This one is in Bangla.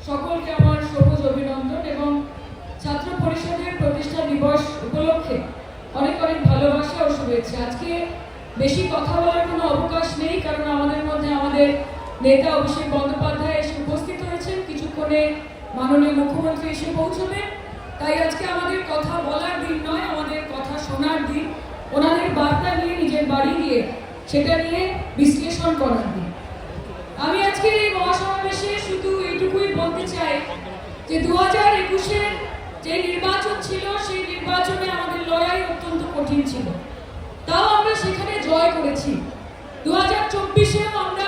সকলকে আমার সবুজ অভিনন্দন এবং ছাত্র পরিষদের প্রতিষ্ঠা দিবস উপলক্ষে অনেক অনেক ভালোবাসা ও শুভেচ্ছা। আজকে বেশি কথা বলার কোনো অবকাশ নেই, কারণ আমাদের মধ্যে আমাদের নেতা অভিষেক বন্দ্যোপাধ্যায় এসে উপস্থিত হয়েছেন। কিছুক্ষণে মাননীয় মুখ্যমন্ত্রী এসে পৌঁছবেন। তাই আজকে আমাদের কথা বলার দিন নয়, আমাদের কথা শোনার দিন, ওনাদের বার্তা নিয়ে নিজের বাড়ি গিয়ে সেটা নিয়ে বিশ্লেষণ করার দিন। আমি আজকে এই মহাসমাবেশে শুধু এইটুকুই বলতে চাই যে 2021-এর যে নির্বাচন ছিল, সেই নির্বাচনে আমাদের লড়াই অত্যন্ত কঠিন ছিল, তাও আমরা সেখানে জয় করেছি। 2024-এও আমরা